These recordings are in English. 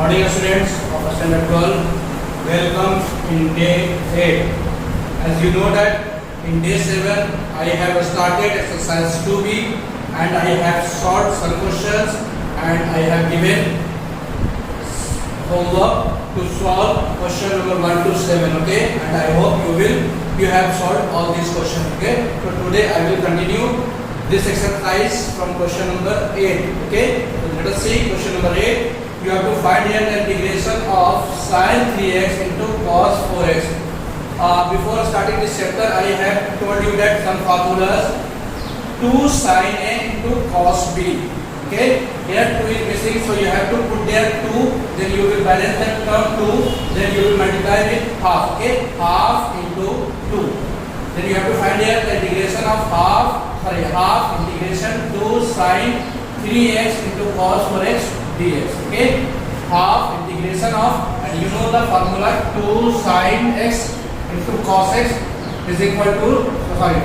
Morning students of standard 12, welcome in day 8. As you know that in day 7 I have started exercise 2b and I have solved some questions and I have given homework to solve question number 1 to 7, okay, and I hope you have solved all these questions, okay. So today I will continue this exercise from question number 8, okay. So let us see question number 8. You have to find here the integration of sin 3x into cos 4x. Before starting this chapter, I have told you that some formulas 2 sin a into cos b. Okay, here 2 is missing, so you have to put there 2. Then you will balance that term 2. Then you will multiply with half. Okay, half into 2. Then you have to find here the integration of half integration 2 sin 3x into cos 4x. dx, okay, half integration of, and you know the formula 2 sin x into cos x is equal to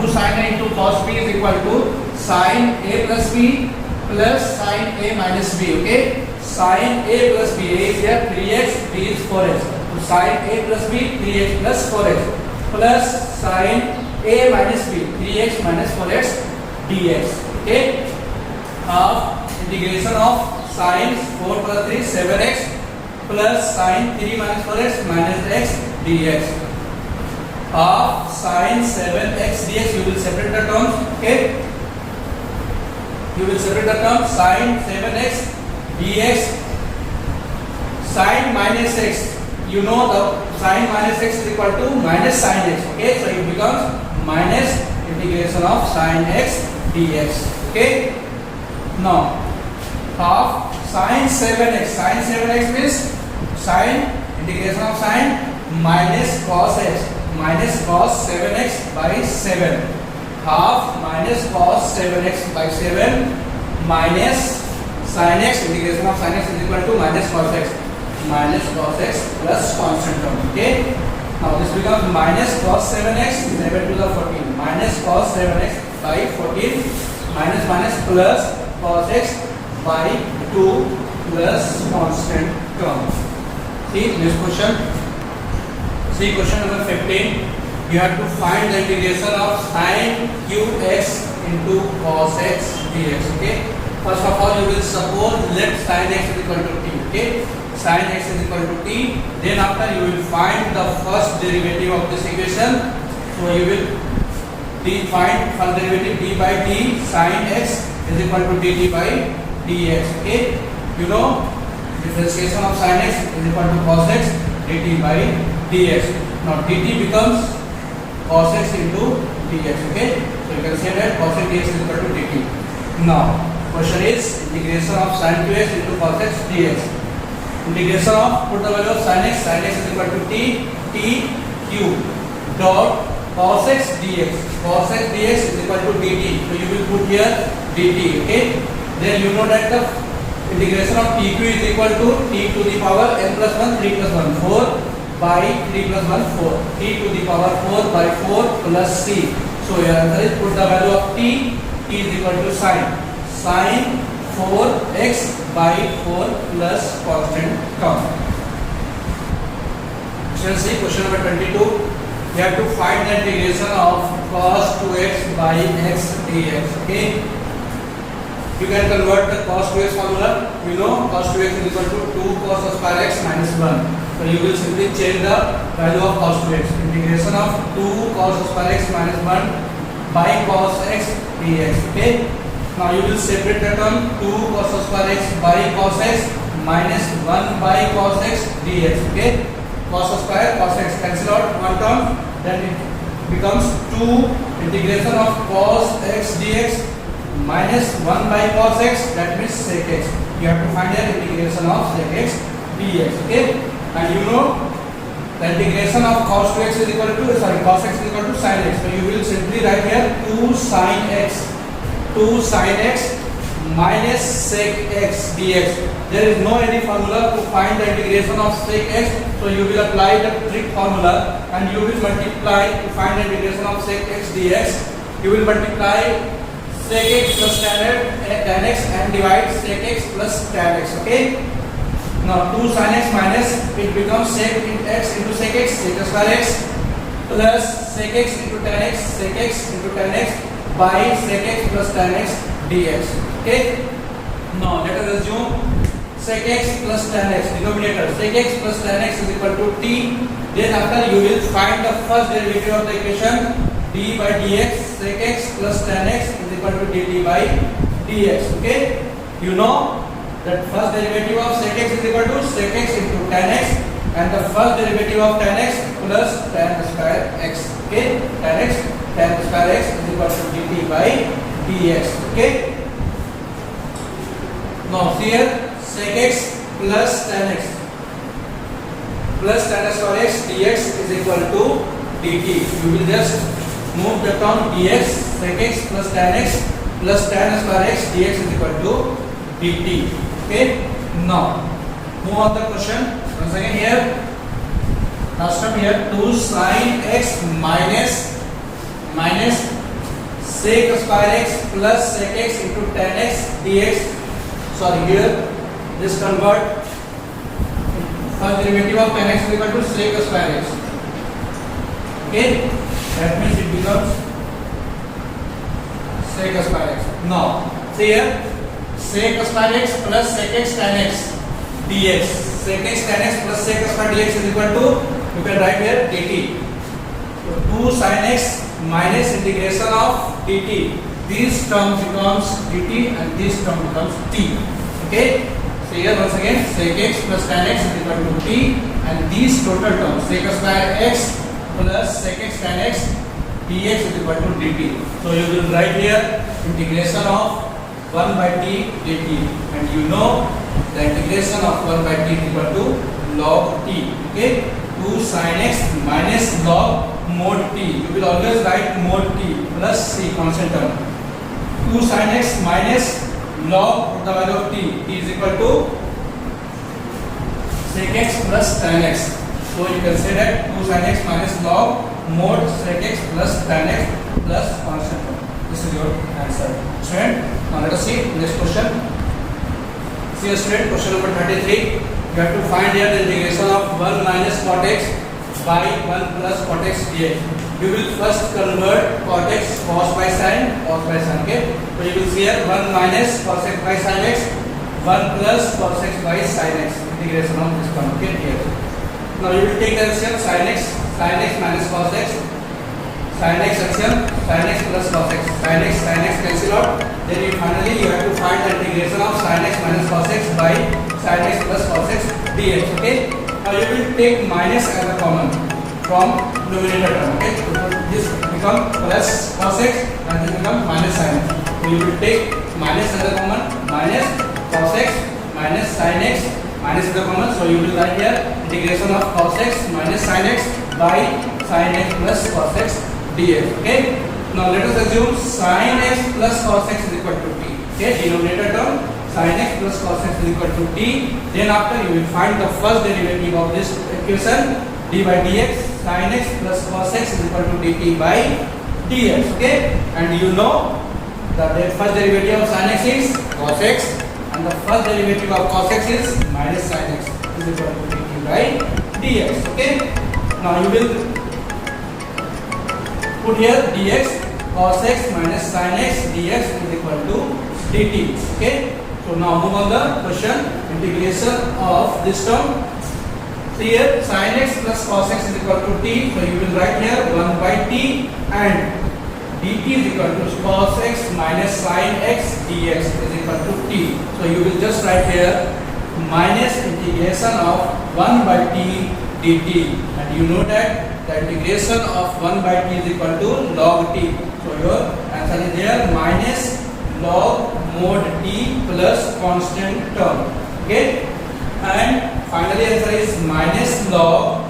2 sin a into cos b is equal to sin a plus b plus sin a minus b, okay. Sin a plus b, a is here 3x, b is 4x, so sin a plus b 3x plus 4x plus sin a minus b 3x minus 4x dx, okay. Half integration of sin 4 plus 3 7x plus sin 3 minus 4x minus x dx. Half sin 7x dx, you will separate the terms, okay. You will separate the terms sin 7x dx. Sin minus x, you know the sin minus x is equal to minus sin x, okay. So it becomes minus integration of sin x dx, okay. Now half sin 7x. Sin 7x means sin integration of sin minus cos x minus cos 7x by 7. Half minus cos 7x by 7 minus sin x, integration of sin x is equal to minus cos x plus constant term, okay. Now this becomes minus cos 7x 7 to the 14 minus cos 7x by 14 minus plus cos x by 2 plus constant term. See next question. See question number 15. You have to find the integration of sin qx into cos x dx, okay. First of all, you will suppose let sin x is equal to t, okay. Sin x is equal to t. Then after you will find the first derivative of this equation. So you will find first derivative d by d sin x is equal to dt by dx, okay. You know differentiation of sin x is equal to cos x dt by dx. Now dt becomes cos x into dx, okay. So you can say that cos x dx is equal to dt. Now question is integration of sin qx into cos x dx. Integration of, put the value of sin x is equal to t q dot cos x dx. Cos x dx is equal to dt. So you will put here dt, okay. Then you know that the integration of tq is equal to t to the power n plus 1 3 plus 1 4 by 3 plus 1 4 t to the power 4 by 4 plus c. So your answer is put the value of t is equal to sin 4x by 4 plus constant term. See question number 22. You have to find the integration of cos 2x by x dx, okay. You can convert the cos 2x formula. You know cos 2x is equal to 2 cos square x minus 1. So you will simply change the value of cos 2x. Integration of 2 cos square x minus 1 by cos x dx, okay. Now you will separate the term 2 cos square x by cos x minus 1 by cos x dx, okay. Cos square cos x cancel out one term, then it becomes 2 integration of cos x dx minus 1 by cos x, that means sec x. You have to find the integration of sec x dx, okay. And you know the integration of cos 2x is equal to cos x is equal to sin x. So you will simply write here 2 sin x minus sec x dx. There is no any formula to find the integration of sec x, so you will apply the trig formula and you will multiply to find the integration of sec x dx. You will multiply sec x plus tan x and divide sec x plus tan x, okay. Now 2 sin x minus it becomes sec x into sec x, sec square x plus sec x into tan x, sec x into tan x by sec x plus tan x dx. Okay. Now let us assume sec x plus tan x denominator sec x plus tan x is equal to t. Then after you will find the first derivative of the equation d by dx sec x plus tan x is equal to dt by dx. Okay. You know that first derivative of sec x is equal to sec x into tan x and the first derivative of tan x plus tan square x. Okay, tan square x is equal to dt by dx. Okay. Now here sec x plus tan x plus tan square x dx is equal to dt. You will just move the term dx sec x plus tan x plus tan square x dx is equal to dt. Okay. Now move on the question. Once again here, last time here 2 sin x minus sec square x plus sec x into tan x dx. Sorry, here this convert first derivative of tan x is equal to sec square x. Okay, that means it becomes sec square x. Now see here sec square x plus sec x tan x dx. Sec x tan x plus sec square dx is equal to, you can write here dt. So 2 sin x minus integration of dt. These terms becomes dt and this term becomes t. Okay. So here once again sec x plus tan x is equal to t and these total terms sec square x plus sec x tan x dx is equal to dt. So you will write here integration of 1 by t dt, and you know the integration of 1 by t is equal to log t. Okay, 2 sin x minus log mod t. You will always write mod t plus c constant term. 2 sin x minus log the value of t is equal to sec x plus tan x. So you can say that 2 sin x minus log mod sec x plus tan x plus constant term. This is your answer, student. Now let us see next question. See, student, question number 33. You have to find here the integration of 1 minus cot x by 1 plus cot x dx. We will first convert cot x cos by sin, okay. So you will see here 1 minus cos x by sin x, 1 plus cos x by sin x. Integration of this one, okay, dx. Now you will take the LCM sin x minus cos x, sin x LCM, sin x plus cos x, sin x cancel out. Then you finally you have to find the integration of sin x minus cos x by sin x plus cos x dx. Okay. Now you will take minus as a common from numerator term. Okay. So this become plus cos x and this become minus sin x. So you will take minus as a common, minus cos x minus sin x minus as a common. So you will write here integration of cos x minus sin x by sin x plus cos x dx. Okay. Now let us assume sin x plus cos x is equal to t. Okay, denominator term sin x plus cos x is equal to t. Then after you will find the first derivative of this equation d by dx. Sin x plus cos x is equal to dt by dx. Okay, and you know that the first derivative of sin x is cos x and the first derivative of cos x is minus sin x is equal to dt by dx. Okay, now you will put here dx cos x minus sin x dx is equal to dt. Okay. So now move on the question. Integration of this term. So here sin x plus cos x is equal to t. So you will write here 1 by t and dt is equal to cos x minus sin x dx is equal to t. So you will just write here minus integration of 1 by t dt, and you know that the integration of 1 by t is equal to log t. So your answer is there minus log mod t plus constant term. Okay, and finally answer is minus log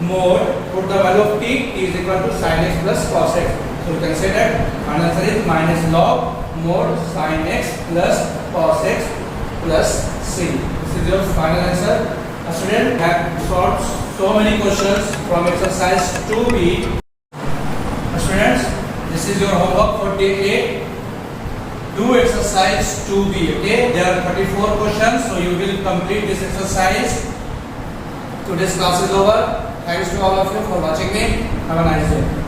mod, put the value of t is equal to sin x plus cos x. So you can say that final answer is minus log mod sin x plus cos x plus c. This is your final answer. A student have solved so many questions from exercise 2b. Students, this is your homework for day 8. Do do exercise 2b. Okay, there are 34 questions, so you will complete this exercise. Today's class is over. Thanks to all of you for watching me. Have a nice day.